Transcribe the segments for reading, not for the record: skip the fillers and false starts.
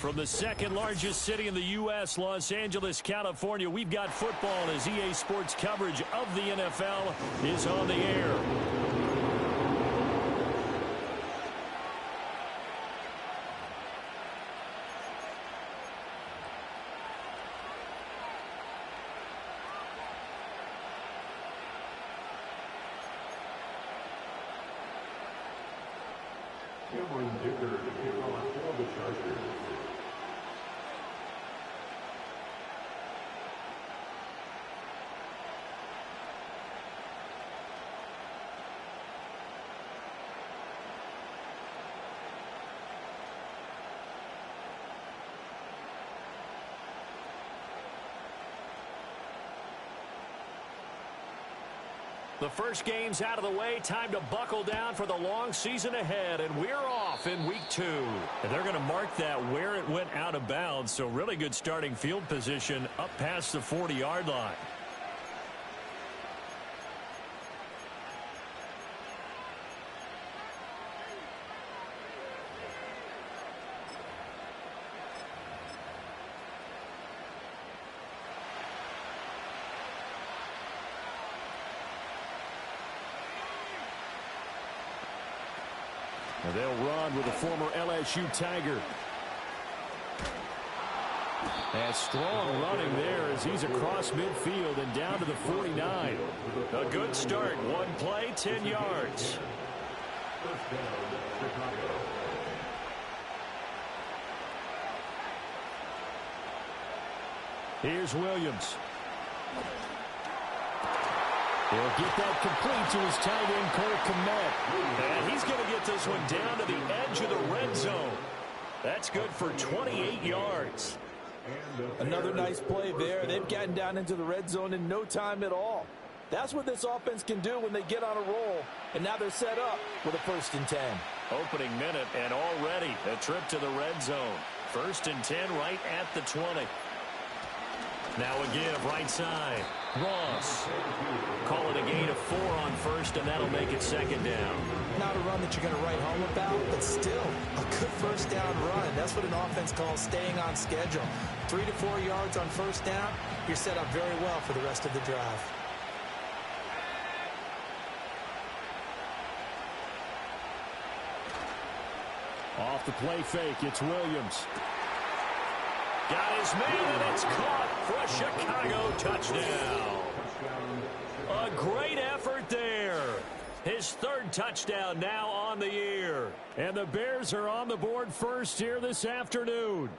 From the second largest city in the U.S., Los Angeles, California, we've got football as EA Sports coverage of the NFL is on the air. The first game's out of the way. Time to buckle down for the long season ahead. And we're off in week 2. And they're going to mark that where it went out of bounds. So really good starting field position up past the 40-yard line. And they'll run with the former LSU Tiger. And strong running there as he's across midfield and down to the 49. A good start. One play, 10 yards. Here's Williams. He'll get that complete to his tight end, Cole Kmet. And he's going to get this one down to the edge of the red zone. That's good for 28 yards. Another nice play there. They've gotten down into the red zone in no time at all. That's what this offense can do when they get on a roll. And now they're set up with a 1st and 10. Opening minute and already a trip to the red zone. 1st and 10 right at the 20. Now a give right side. Ross. Call it a gain of 4 on 1st, and that'll make it 2nd down. Not a run that you're going to write home about, but still a good 1st down run. That's what an offense calls staying on schedule. 3 to 4 yards on 1st down, you're set up very well for the rest of the drive. Off the play fake, it's Williams. Got his man, and it's caught for a Chicago touchdown. A great effort there. His 3rd touchdown now on the year. And the Bears are on the board first here this afternoon.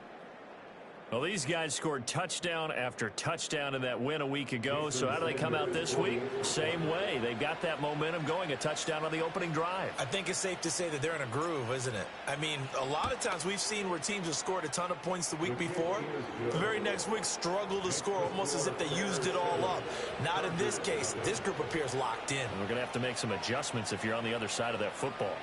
Well, these guys scored touchdown after touchdown in that win a week ago. So how do they come out this week? Same way. They got that momentum going, a touchdown on the opening drive. I think it's safe to say that they're in a groove, isn't it? I mean, a lot of times we've seen where teams have scored a ton of points the week before. The very next week struggle to score almost as if they used it all up. Not in this case. This group appears locked in. We're going to have to make some adjustments if you're on the other side of that football.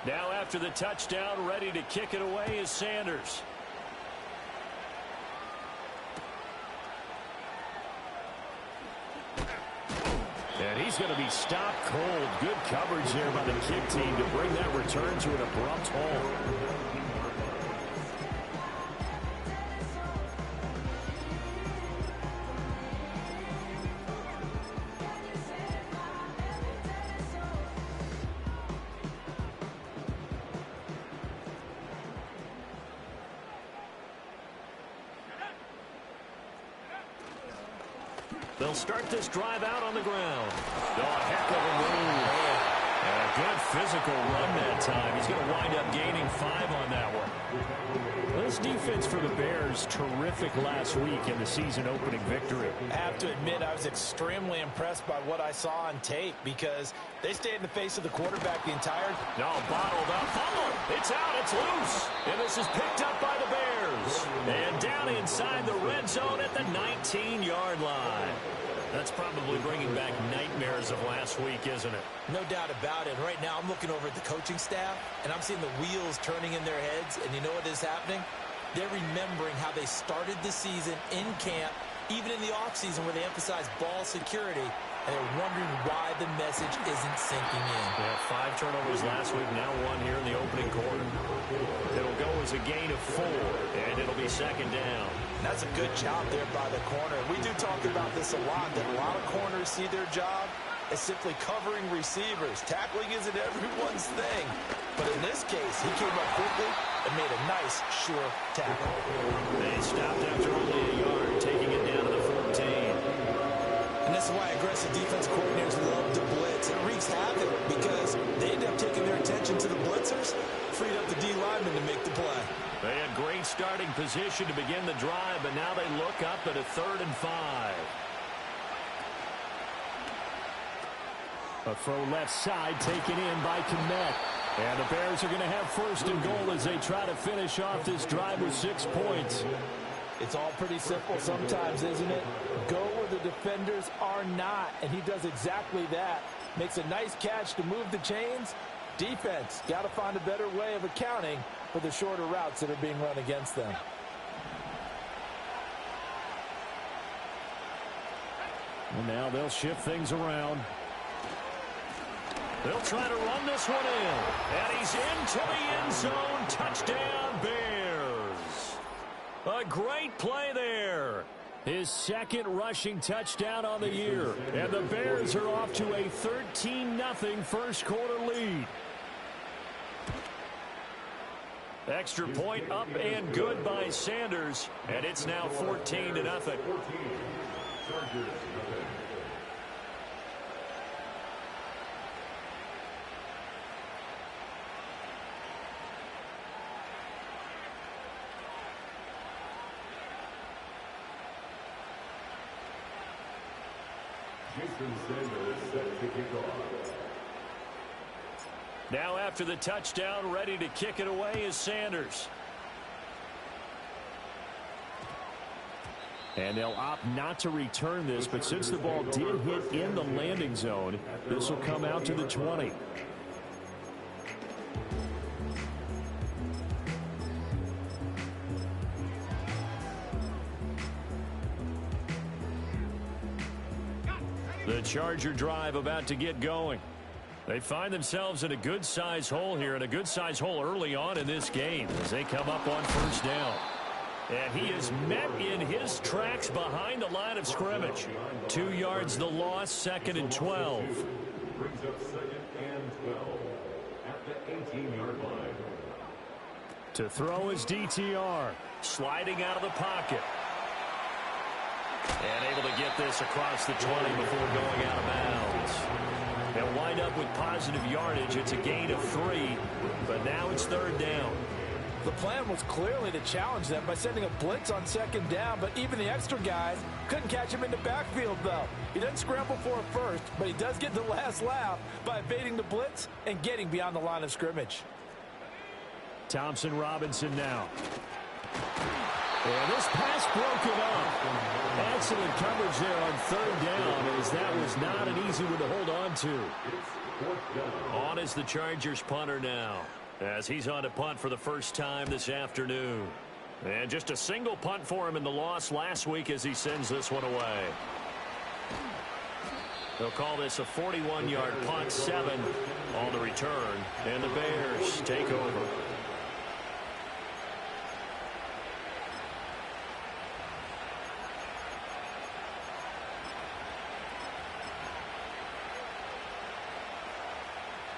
Now after the touchdown, ready to kick it away is Sanders. And he's going to be stopped cold. Good coverage there by the kick team to bring that return to an abrupt halt. They'll start this drive out on the ground. Oh, a heck of a move. And a good physical run that time. He's going to wind up gaining 5 on that one. This defense for the Bears, terrific last week in the season-opening victory. I have to admit, I was extremely impressed by what I saw on tape because they stayed in the face of the quarterback the entire... No, bottled up. Fumble. It's out. It's loose. And this is picked up by the Bears. And down inside the red zone at the 19-yard line. That's probably bringing back nightmares of last week, isn't it? No doubt about it. Right now, I'm looking over at the coaching staff, and I'm seeing the wheels turning in their heads. And you know what is happening? They're remembering how they started the season in camp even in the offseason where they emphasize ball security, and they're wondering why the message isn't sinking in. Yeah, 5 turnovers last week, now 1 here in the opening quarter. It'll go as a gain of 4, and it'll be second down. That's a good job there by the corner. We do talk about this a lot, that a lot of corners see their job as simply covering receivers. Tackling isn't everyone's thing. But in this case, he came up quickly and made a nice, sure tackle. They stopped after only a yard, taking it down to the 14. And this is why aggressive defense coordinators love to blitz. It wreaks havoc because they end up taking their attention to the blitzers, freed up the D lineman to make the play. They had great starting position to begin the drive, but now they look up at a 3rd and 5. A throw left side taken in by Kmet. And the Bears are going to have 1st and goal as they try to finish off this drive with 6 points. It's all pretty simple sometimes, isn't it? Go where the defenders are not, and he does exactly that. Makes a nice catch to move the chains. Defense, got to find a better way of accounting for the shorter routes that are being run against them. And now they'll shift things around. They'll try to run this one in. And he's into the end zone. Touchdown, Bears. A great play there. His 2nd rushing touchdown on the year. And the Bears are off to a 13-0 first quarter lead. Extra point up and good by Sanders. And it's now 14-0. Now after the touchdown, ready to kick it away is Sanders. And they'll opt not to return this, but since the ball did hit in the landing zone, this will come out to the 20. The Charger drive about to get going. They find themselves in a good-sized hole here, and a good-sized hole early on in this game as they come up on 1st down. And he is met in his tracks behind the line of scrimmage. 2 yards the loss, 2nd and 12. Brings up 2nd and 12 at the 18-yard line. To throw is DTR, sliding out of the pocket. And able to get this across the 20 before going out of bounds. They'll wind up with positive yardage. It's a gain of 3, but now it's 3rd down. The plan was clearly to challenge them by sending a blitz on 2nd down, but even the extra guys couldn't catch him in the backfield, though. He doesn't scramble for a first, but he does get the last laugh by evading the blitz and getting beyond the line of scrimmage. Thompson Robinson now. And this pass broken up. Excellent coverage there on 3rd down, as that was not an easy one to hold on to. On is the Chargers punter now, as he's on to punt for the first time this afternoon. And just a single punt for him in the loss last week as he sends this one away. They'll call this a 41-yard punt, 7 on the return, and the Bears take over.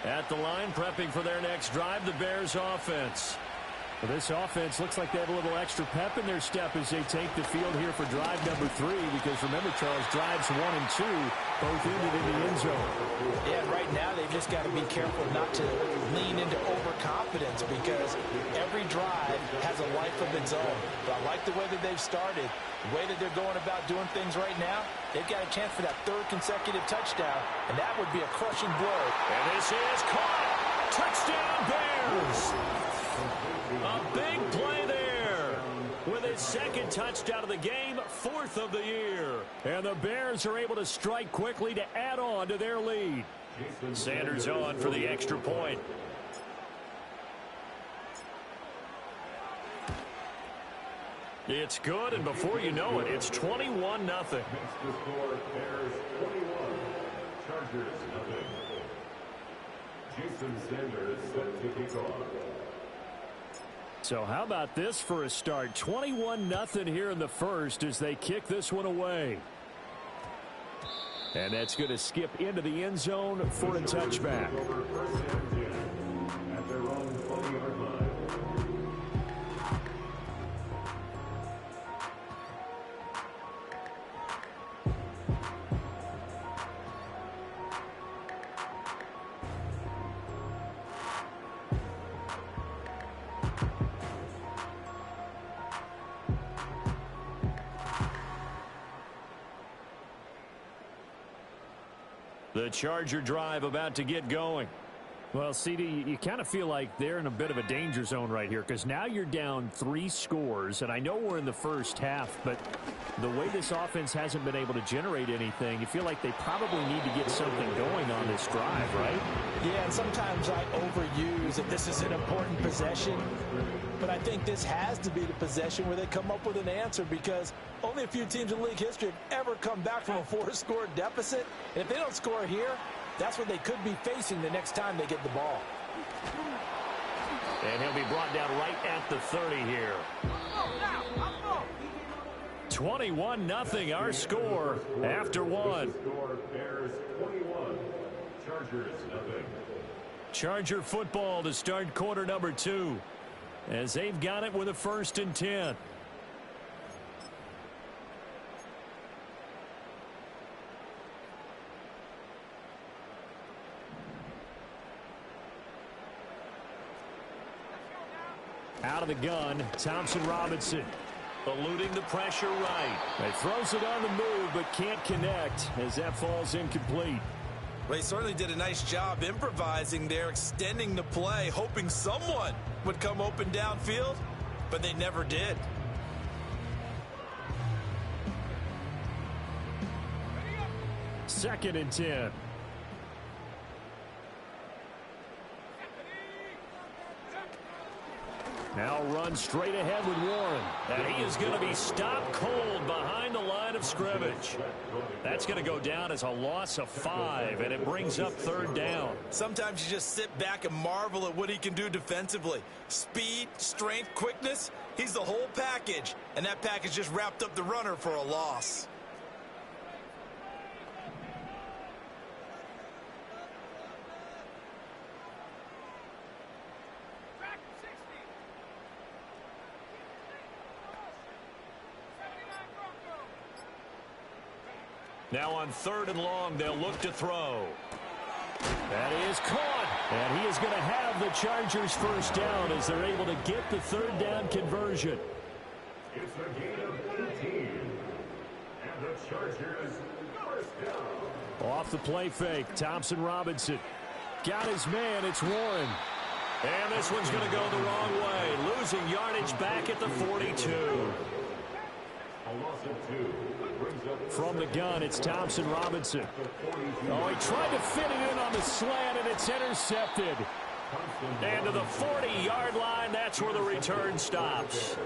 At the line, prepping for their next drive, the Bears offense. Well, this offense looks like they have a little extra pep in their step as they take the field here for drive number 3, because remember, Charles, drives 1 and 2 both ended in the end zone. Yeah, right now they've just got to be careful not to lean into overconfidence, because every drive has a life of its own. But I like the way that they've started, the way that they're going about doing things right now. They've got a chance for that 3rd consecutive touchdown, and that would be a crushing blow. And this is caught. Touchdown, Bears. A big play there with his 2nd touchdown of the game, 4th of the year. And the Bears are able to strike quickly to add on to their lead. Sanders on for the extra point. It's good, and before you know it, it's 21-0. Next to score, Bears 21, Chargers 0. Jason Sanders set to kick off. So how about this for a start? 21-0 here in the first as they kick this one away. And that's going to skip into the end zone for a touchback. At their own 20-yard line. The Charger drive about to get going. Well, CD, you kind of feel like they're in a bit of a danger zone right here because now you're down 3 scores, and I know we're in the first half, but the way this offense hasn't been able to generate anything, you feel like they probably need to get something going on this drive, right? Yeah, and sometimes I overuse that this is an important possession, but I think this has to be the possession where they come up with an answer because only a few teams in league history have ever come back from a 4-score deficit. And if they don't score here, that's what they could be facing the next time they get the ball. And he'll be brought down right at the 30 here. 21-0 our score after one. Bears 21, Chargers 0. Charger football to start quarter number 2 as they've got it with a 1st and 10. Out of the gun, Thompson Robinson. Eluding the pressure right. He throws it on the move, but can't connect as that falls incomplete. Well, he certainly did a nice job improvising there, extending the play, hoping someone would come open downfield, but they never did. Second and 10. Now run straight ahead with Warren. And he is going to be stopped cold behind the line of scrimmage. That's going to go down as a loss of 5, and it brings up 3rd down. Sometimes you just sit back and marvel at what he can do defensively. Speed, strength, quickness, he's the whole package. And that package just wrapped up the runner for a loss. Now on 3rd and long, they'll look to throw. That is caught. And he is going to have the Chargers 1st down as they're able to get the 3rd down conversion. It's a gain of 18. And the Chargers 1st down. Off the play fake, Thompson Robinson. Got his man, it's Warren. And this one's going to go the wrong way. Losing yardage back at the 42. A loss of 2. From the gun, it's Thompson Robinson. Oh, he tried to fit it in on the slant, and it's intercepted. And to the 40-yard line, that's where the return stops.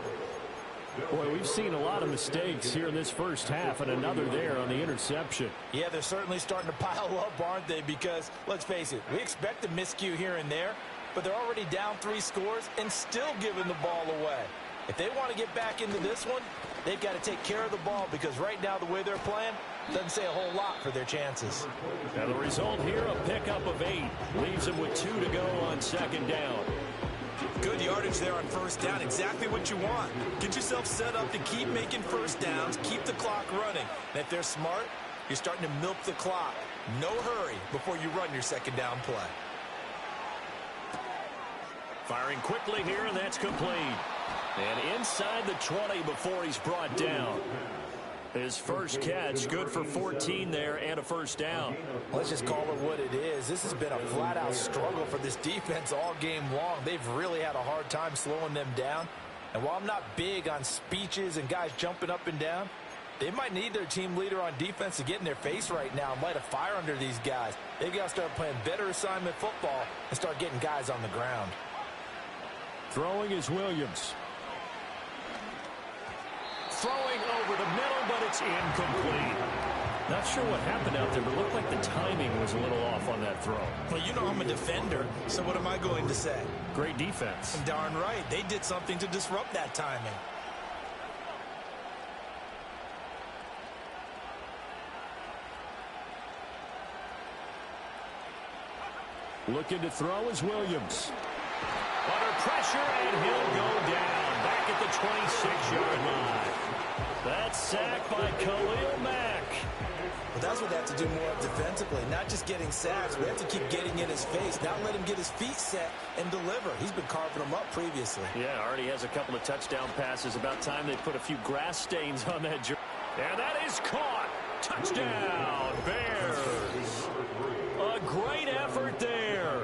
Boy, we've seen a lot of mistakes here in this first half, and another there on the interception. Yeah, they're certainly starting to pile up, aren't they? Because, let's face it, we expect a miscue here and there, but they're already down 3 scores and still giving the ball away. If they want to get back into this one, they've got to take care of the ball because right now the way they're playing doesn't say a whole lot for their chances. Now the result here, a pickup of 8. Leaves them with 2 to go on 2nd down. Good yardage there on 1st down. Exactly what you want. Get yourself set up to keep making 1st downs, keep the clock running. And if they're smart, you're starting to milk the clock. No hurry before you run your 2nd down play. Firing quickly here, and that's complete. And inside the 20 before he's brought down. His first catch, good for 14 there and a 1st down. Let's just call it what it is. This has been a flat-out struggle for this defense all game long. They've really had a hard time slowing them down. And while I'm not big on speeches and guys jumping up and down, they might need their team leader on defense to get in their face right now and light a fire under these guys. They've got to start playing better assignment football and start getting guys on the ground. Throwing is Williams. throwing over the middle, but it's incomplete. Not sure what happened out there, but it looked like the timing was a little off on that throw. Well, you know I'm a defender, so what am I going to say? Great defense. Darn right. They did something to disrupt that timing. Looking to throw is Williams. Under pressure, and he'll go down. Back at the 26-yard line. That's sacked by Khalil Mack. Well, that's what they have to do more of defensively. Not just getting sacks. We have to keep getting in his face. Not let him get his feet set and deliver. He's been carving them up previously. Yeah, already has a couple of touchdown passes. About time they put a few grass stains on that jersey. And that is caught. Touchdown, Bears. A great effort there.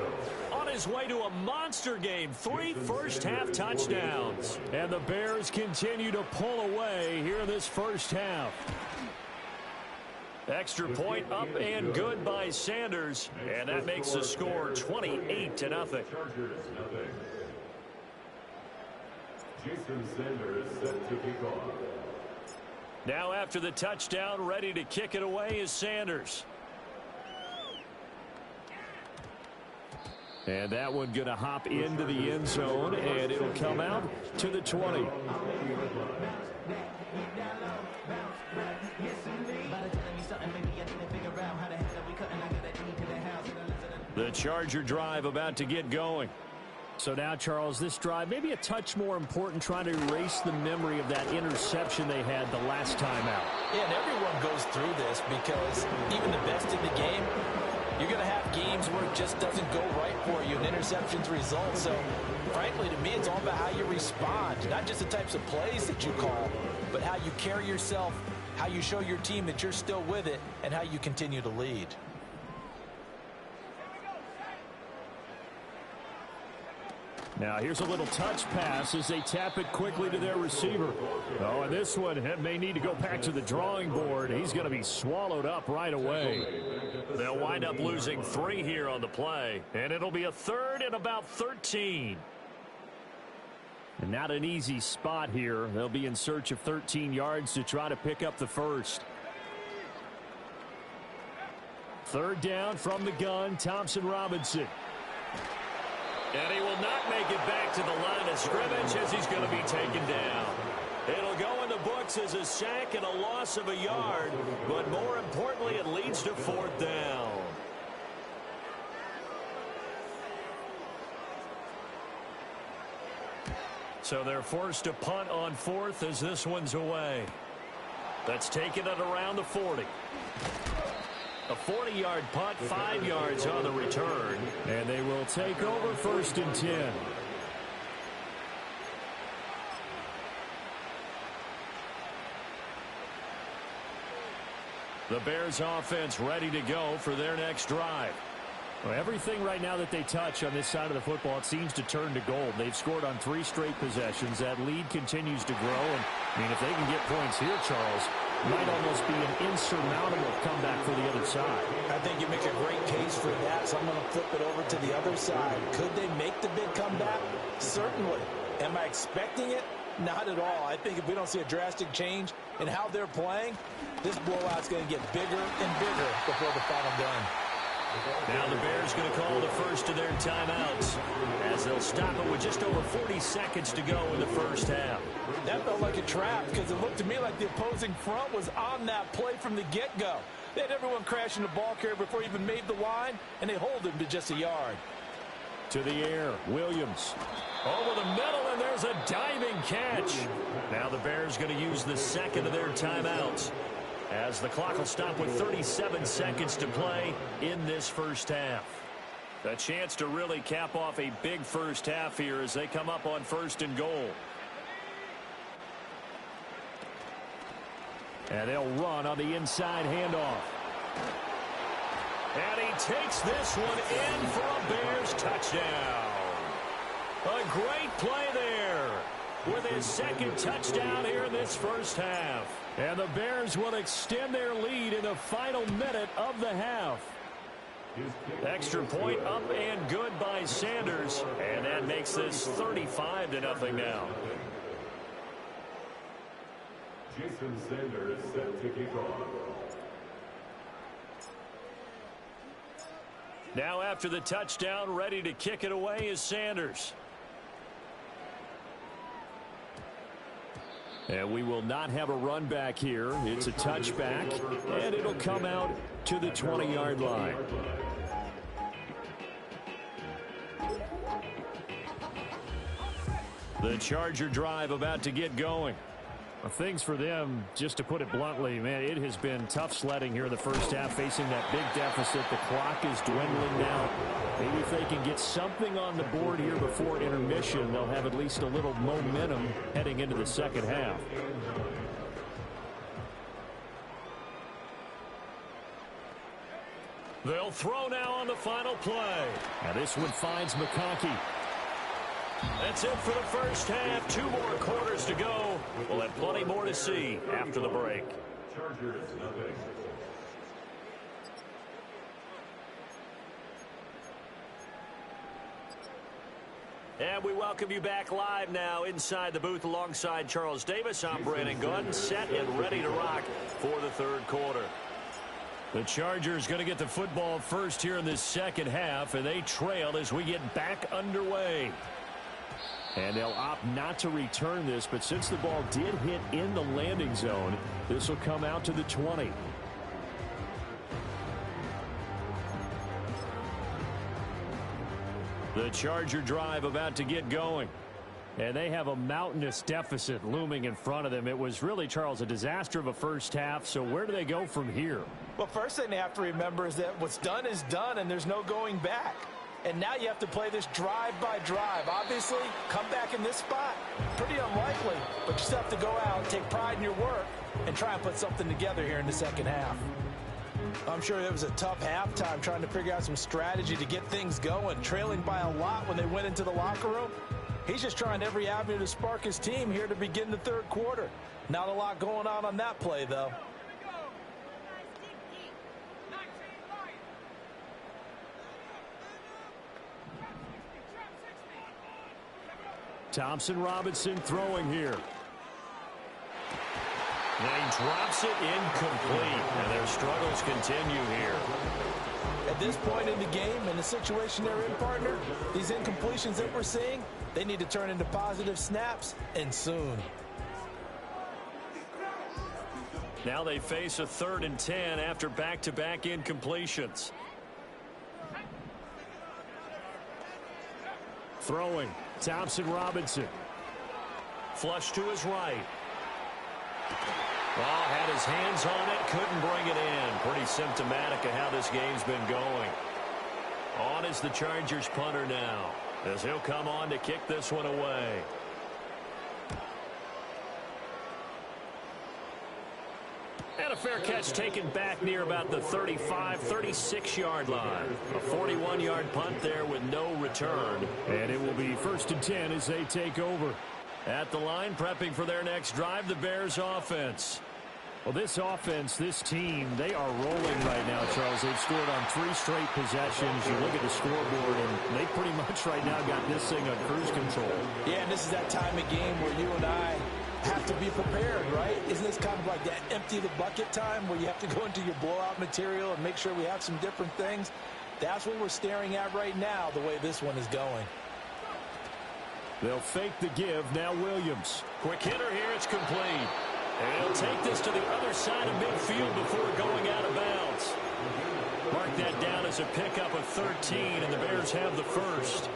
On his way to a monster game. 3 first-half touchdowns. And the Bears continue to pull away here in this first half. Extra point up and good by Sanders. And that makes the score 28-0. Jason Sanders set to kick off. Now after the touchdown, ready to kick it away is Sanders. And that one going to hop into the end zone, and it'll come out to the 20. The Charger drive about to get going. So now, Charles, this drive maybe a touch more important, trying to erase the memory of that interception they had the last time out. Yeah, and everyone goes through this because even the best in the game, you're going to have games where it just doesn't go right for you, and interceptions result. So, frankly, to me, it's all about how you respond, not just the types of plays that you call, but how you carry yourself, how you show your team that you're still with it, and how you continue to lead. Now here's a little touch pass as they tap it quickly to their receiver. Oh, and this one may need to go back to the drawing board. He's going to be swallowed up right away. They'll wind up losing 3 here on the play, and it'll be a 3rd and about 13. And not an easy spot here. They'll be in search of 13 yards to try to pick up the first. 3rd down from the gun, Thompson Robinson. And he will not make it back to the line of scrimmage as he's going to be taken down. It'll go in the books as a sack and a loss of a yard, but more importantly, it leads to 4th down. So they're forced to punt on 4th as this one's away. That's taken it around the 40. A 40-yard punt, 5 yards on the return. And they will take over 1st and 10. The Bears offense ready to go for their next drive. Well, everything right now that they touch on this side of the football, it seems to turn to gold. They've scored on 3 straight possessions. That lead continues to grow. And, I mean, if they can get points here, Charles, it might almost be an insurmountable comeback for the other side. I think you make a great case for that, so I'm going to flip it over to the other side. Could they make the big comeback? Certainly. Am I expecting it? Not at all. I think if we don't see a drastic change in how they're playing, this blowout's going to get bigger and bigger before the final gun. Now the Bears going to call the first of their timeouts as they'll stop it with just over 40 seconds to go in the first half. That felt like a trap because it looked to me like the opposing front was on that play from the get-go. They had everyone crashing the ball carrier before he even made the line, and they hold him to just a yard. To the air, Williams. Over the middle, and there's a diving catch. Now the Bears going to use the second of their timeouts, as the clock will stop with 37 seconds to play in this first half. A chance to really cap off a big first half here as they come up on 1st and goal. And they'll run on the inside handoff. And he takes this one in for a Bears touchdown. A great play there with his 2nd touchdown here in this first half. And the Bears will extend their lead in the final minute of the half. Extra point up and good by Sanders. And that makes this 35-0 now. Jason Sanders set to kick off. Now after the touchdown, ready to kick it away is Sanders. And we will not have a run back here. It's a touchback, and it'll come out to the 20-yard line. The Charger drive about to get going. Well, things for them, just to put it bluntly, man, it has been tough sledding here in the first half, facing that big deficit. The clock is dwindling now. Maybe if they can get something on the board here before intermission, they'll have at least a little momentum heading into the second half. They'll throw now on the final play. Now this one finds McConkey. That's it for the first half. 2 more quarters to go. We'll have plenty more to see after the break. Chargers nothing. And we welcome you back live now inside the booth alongside Charles Davis. I'm Brandon Gunn, set and ready to rock for the third quarter. The Chargers going to get the football first here in this second half, and they trail as we get back underway. And they'll opt not to return this, but since the ball did hit in the landing zone, this will come out to the 20. The Charger drive about to get going. And they have a mountainous deficit looming in front of them. It was really, Charles, a disaster of a first half. So where do they go from here? Well, first thing they have to remember is that what's done is done, and there's no going back. And now you have to play this drive by drive. Obviously, come back in this spot, pretty unlikely. But you still have to go out, take pride in your work, and try and put something together here in the second half. I'm sure it was a tough halftime trying to figure out some strategy to get things going, trailing by a lot when they went into the locker room. He's just trying every avenue to spark his team here to begin the third quarter. Not a lot going on that play, though. Thompson Robinson throwing here. And he drops it incomplete. And their struggles continue here. At this point in the game, in the situation they're in, partner, these incompletions that we're seeing, they need to turn into positive snaps, and soon. Now they face a 3rd and 10 after back-to-back incompletions. Throwing, Thompson Robinson. Flush to his right. Well, had his hands on it, couldn't bring it in. Pretty symptomatic of how this game's been going. On is the Chargers punter now, as he'll come on to kick this one away. And a fair catch taken back near about the 35, 36-yard line. A 41-yard punt there with no return. And it will be 1st and 10 as they take over. At the line, prepping for their next drive, the Bears offense. Well, this offense, this team, they are rolling right now, Charles. They've scored on 3 straight possessions. You look at the scoreboard, and they pretty much right now got this thing on cruise control. Yeah, and this is that time of game where you and I have to be prepared, right? Isn't this kind of like that empty the bucket time where you have to go into your blowout material and make sure we have some different things? That's what we're staring at right now, the way this one is going. They'll fake the give. Now Williams. Quick hitter here. It's complete. And he'll take this to the other side of midfield before going out of bounds. Mark that down as a pickup of 13, and the Bears have the first.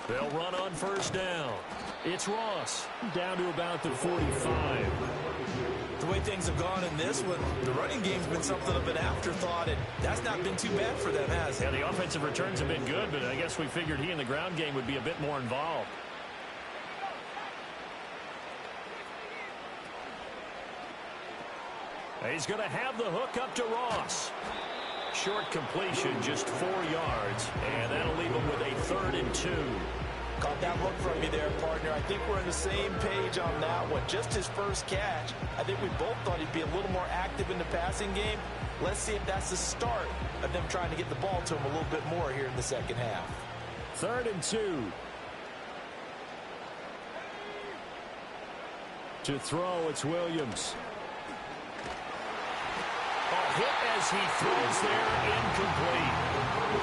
They'll run on 1st down. It's Ross down to about the 45. The way things have gone in this one, the running game's been something of an afterthought, and that's not been too bad for them, has it? Yeah, the offensive returns have been good, but I guess we figured he in the ground game would be a bit more involved. He's going to have the hook up to Ross. Short completion, just 4 yards, and that'll leave him with a 3rd and 2. Caught that look from you there, partner. I think we're on the same page on that one. Just his first catch. I think we both thought he'd be a little more active in the passing game. Let's see if that's the start of them trying to get the ball to him a little bit more here in the second half. 3rd and 2. To throw, it's Williams. A hit as he throws there, incomplete.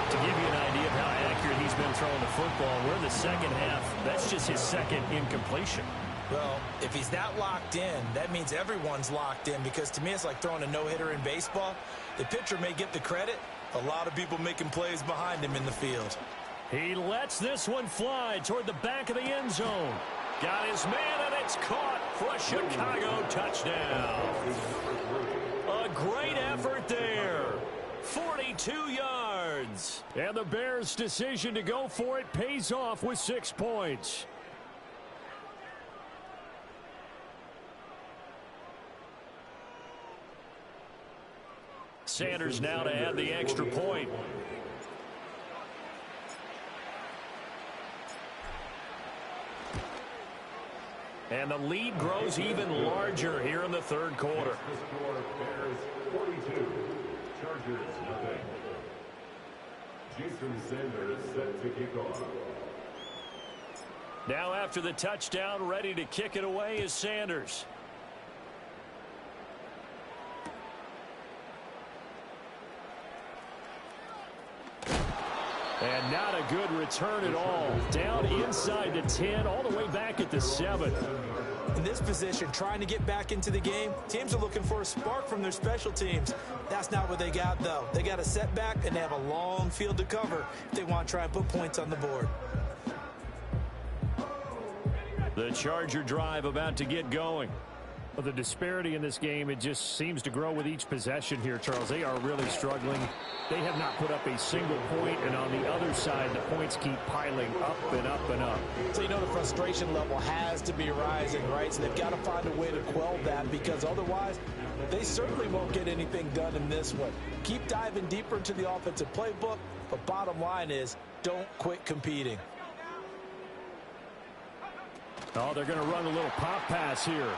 To give you an idea of how accurate he's been throwing the football, we're in the second half. That's just his second incompletion. Well, if he's not locked in, that means everyone's locked in, because to me it's like throwing a no-hitter in baseball. The pitcher may get the credit. A lot of people making plays behind him in the field. He lets this one fly toward the back of the end zone. Got his man, and it's caught for a Chicago touchdown. A great effort there. 42 yards. And the Bears' decision to go for it pays off with 6 points. Sanders now to add the extra point. And the lead grows even larger here in the 3rd quarter. Bears 42, Chargers nothing. Jason Sanders set to kick off. Now after the touchdown, ready to kick it away is Sanders. And not a good return at all. Down inside the 10, all the way back at the 7. In this position, trying to get back into the game, teams are looking for a spark from their special teams. That's not what they got, though. They got a setback, and they have a long field to cover if they want to try and put points on the board. The Charger drive about to get going. Well, the disparity in this game, it just seems to grow with each possession here, Charles. They are really struggling. They have not put up a single point, and on the other side, the points keep piling up and up and up. So you know the frustration level has to be rising, right? So they've got to find a way to quell that, because otherwise they certainly won't get anything done in this one. Keep diving deeper into the offensive playbook, but bottom line is don't quit competing. Oh, they're going to run a little pop pass here.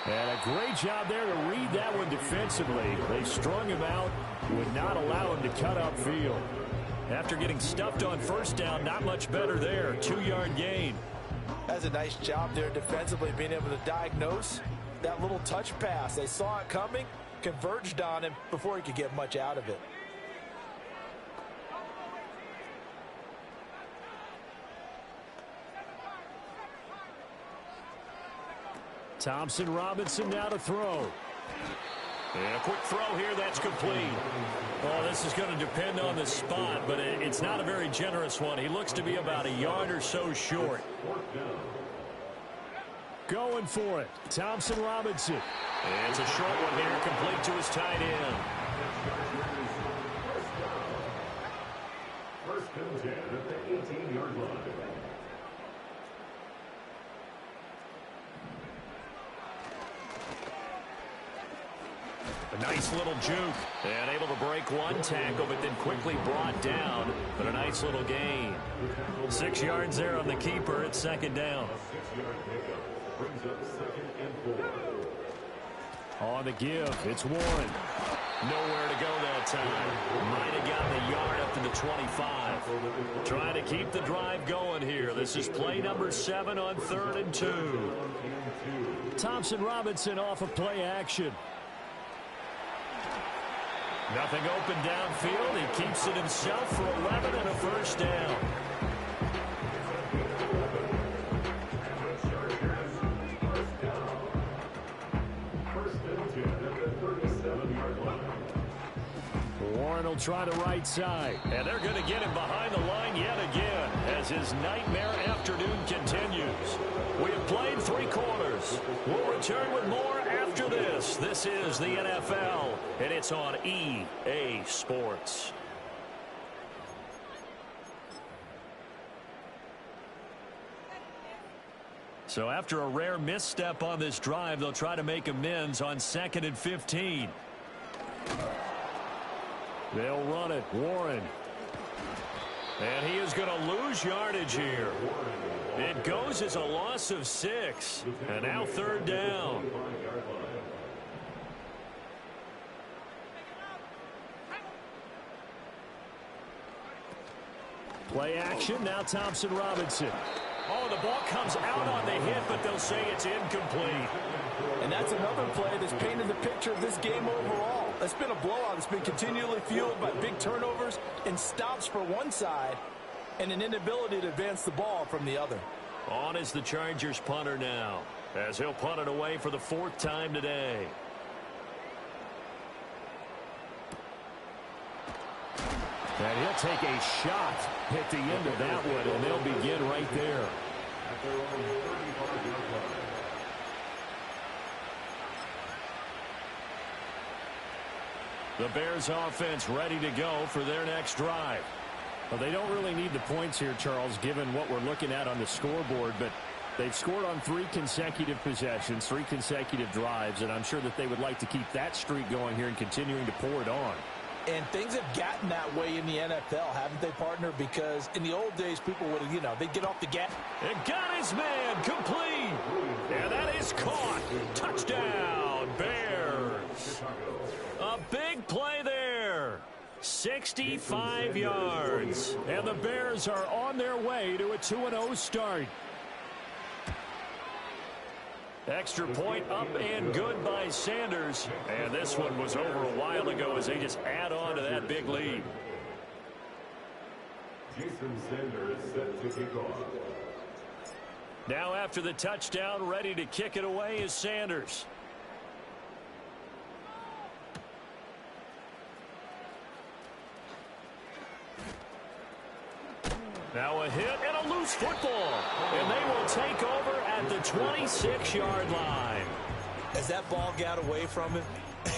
And a great job there to read that one defensively. They strung him out, would not allow him to cut upfield. After getting stuffed on 1st down, not much better there. 2-yard gain. That's a nice job there defensively, being able to diagnose that little touch pass. They saw it coming, converged on him before he could get much out of it. Thompson Robinson now to throw. And a quick throw here, that's complete. Oh, this is going to depend on the spot, but it's not a very generous one. He looks to be about a yard or so short. Going for it, Thompson Robinson. And it's a short one here, complete to his tight end. 1st and 10 at the 18-yard line. A nice little juke, and able to break one tackle, but then quickly brought down. But a nice little gain. 6 yards there on the keeper. It's 2nd down. A 6-yard pickup brings up 2nd and 4. On the give, it's Warren. Nowhere to go that time. Might have gotten a yard up to the 25. Trying to keep the drive going here. This is play number 7 on 3rd and 2. Thompson Robinson off of play action. Nothing open downfield. He keeps it himself for 11 and a 1st down. Warren will try the right side. And they're going to get him behind the line yet again as his nightmare afternoon continues. We have played 3 quarters. We'll return with more after this. This is the NFL, and it's on EA Sports. So after a rare misstep on this drive, they'll try to make amends on 2nd and 15. They'll run it. Warren. And he is going to lose yardage here. It goes as a loss of 6. And now 3rd down. Play action. Now Thompson Robinson. Oh, the ball comes out on the hit, but they'll say it's incomplete. And that's another play that's painted the picture of this game overall. It's been a blowout. It's been continually fueled by big turnovers and stops for one side and an inability to advance the ball from the other. On is the Chargers punter now, as he'll punt it away for the 4th time today. And he'll take a shot at the end of that one, and they'll begin right there. The Bears offense ready to go for their next drive. Well, they don't really need the points here, Charles, given what we're looking at on the scoreboard, but they've scored on 3 consecutive possessions, 3 consecutive drives, and I'm sure that they would like to keep that streak going here and continuing to pour it on. And things have gotten that way in the NFL, haven't they, partner? Because in the old days, people would have, they'd get off the gas. And got his man complete. And that is caught. Touchdown, Bears. A big play there. 65 yards. And the Bears are on their way to a 2-0 start. Extra point up and good by Sanders. And this one was over a while ago as they just add on to that big lead. Jason Sanders set to kick off. Now after the touchdown, ready to kick it away is Sanders. Now a hit and a loose football. And they will take over at the 26-yard line. As that ball got away from him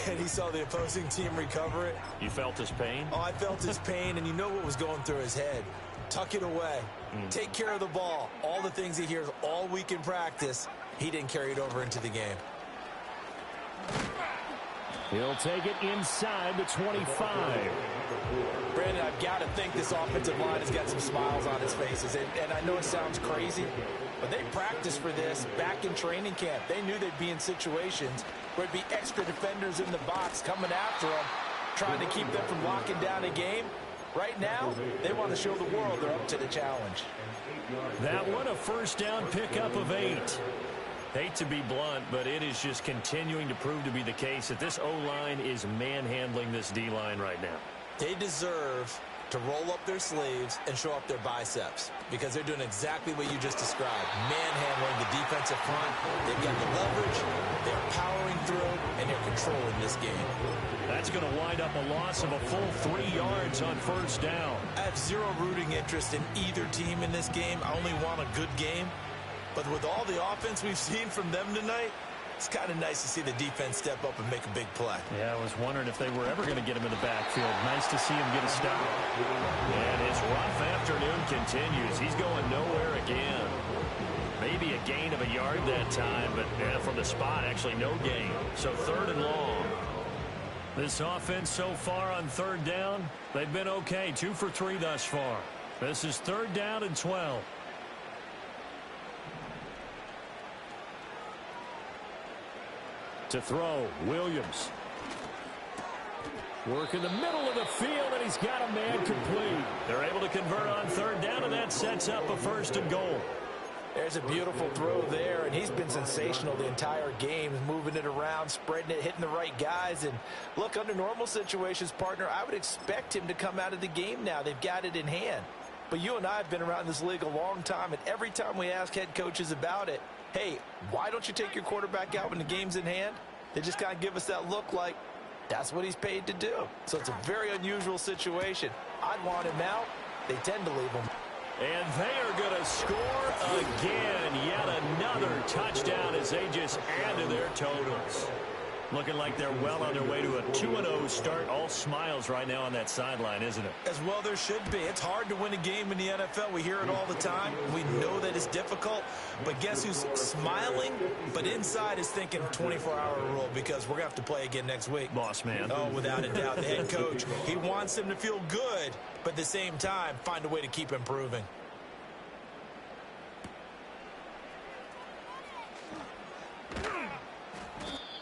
and he saw the opposing team recover it. You felt his pain? Oh, I felt his pain, and you know what was going through his head. Tuck it away. Take care of the ball. All the things he hears all week in practice, he didn't carry it over into the game. He'll take it inside the 25. Brandon, I've got to think this offensive line has got some smiles on its faces. And I know it sounds crazy, but they practiced for this back in training camp. They knew they'd be in situations where it'd be extra defenders in the box coming after them, trying to keep them from locking down a game. Right now, they want to show the world they're up to the challenge. That one, a first down pickup of 8. Hate to be blunt, but it is just continuing to prove to be the case that this O-line is manhandling this D-line right now. They deserve to roll up their sleeves and show up their biceps because they're doing exactly what you just described, manhandling the defensive front. They've got the leverage, they're powering through, and they're controlling this game. That's going to wind up a loss of a full 3 yards on first down. I have zero rooting interest in either team in this game. I only want a good game. But with all the offense we've seen from them tonight, it's kind of nice to see the defense step up and make a big play. Yeah, I was wondering if they were ever going to get him in the backfield. Nice to see him get a stop. And his rough afternoon continues. He's going nowhere again. Maybe a gain of a yard that time, but from the spot, actually no gain. So 3rd and long. This offense so far on 3rd down, they've been okay. 2 for 3 thus far. This is 3rd down and 12. To throw, Williams. Work in the middle of the field, and he's got a man complete. They're able to convert on 3rd down, and that sets up a 1st and goal. There's a beautiful throw there, and he's been sensational the entire game, moving it around, spreading it, hitting the right guys. And look, under normal situations, partner, I would expect him to come out of the game now. They've got it in hand. But you and I have been around this league a long time, and every time we ask head coaches about it, hey, why don't you take your quarterback out when the game's in hand? They just kind of give us that look like that's what he's paid to do. So it's a very unusual situation. I'd want him out. They tend to leave him. And they are going to score again. Yet another touchdown as they just add to their totals. Looking like they're well on their way to a 2-0 start. All smiles right now on that sideline, isn't it? As well there should be. It's hard to win a game in the NFL. We hear it all the time. We know that it's difficult. But guess who's smiling? But inside is thinking 24-hour rule because we're going to have to play again next week. Boss man. Oh, without a doubt. The head coach, he wants them to feel good, but at the same time, find a way to keep improving.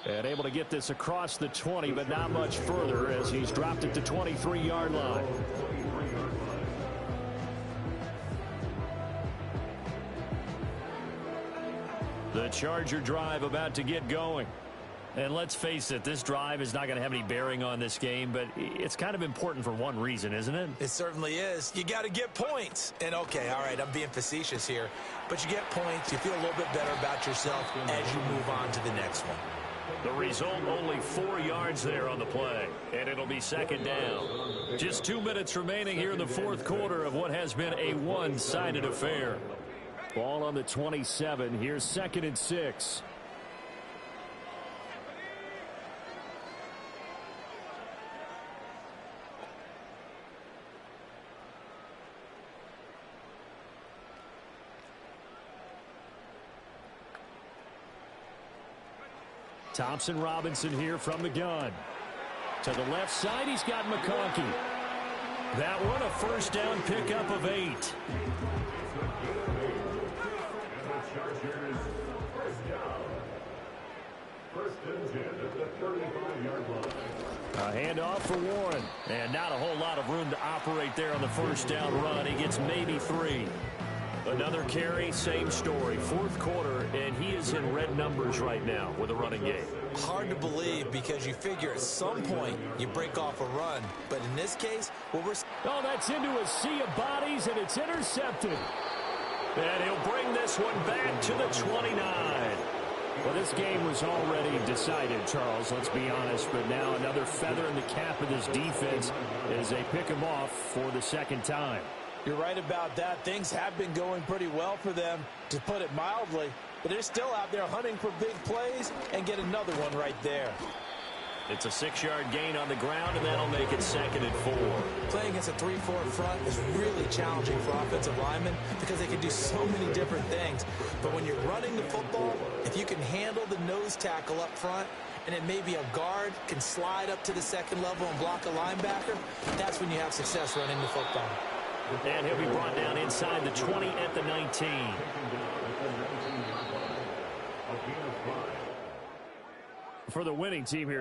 And able to get this across the 20, but not much further as he's dropped it to 23-yard line. The Charger drive about to get going. And let's face it, this drive is not going to have any bearing on this game, but it's kind of important for one reason, isn't it? It certainly is. You got to get points. And, okay, all right, I'm being facetious here. But you get points, you feel a little bit better about yourself as you move on to the next one. The result, only 4 yards there on the play, and it'll be second down. Just 2 minutes remaining here in the fourth quarter of what has been a one-sided affair. Ball on the 27. Here's 2nd and 6. Thompson Robinson here from the gun. To the left side, he's got McConkey. That one, a first down pickup of 8. A handoff for Warren. And not a whole lot of room to operate there on the first down run. He gets maybe 3. Another carry, same story. Fourth quarter, and he is in red numbers right now with a running game. Hard to believe because you figure at some point you break off a run. But in this case, well, oh, that's into a sea of bodies, and it's intercepted. And he'll bring this one back to the 29. Well, this game was already decided, Charles, let's be honest. But now another feather in the cap of this defense as they pick him off for the second time. You're right about that. Things have been going pretty well for them, to put it mildly. But they're still out there hunting for big plays and get another one right there. It's a 6-yard gain on the ground, and that'll make it 2nd and 4. Playing against a 3-4 front is really challenging for offensive linemen because they can do so many different things. But when you're running the football, if you can handle the nose tackle up front, and it may be a guard can slide up to the second level and block a linebacker, that's when you have success running the football. And he'll be brought down inside the 20 at the 19. For the winning team here,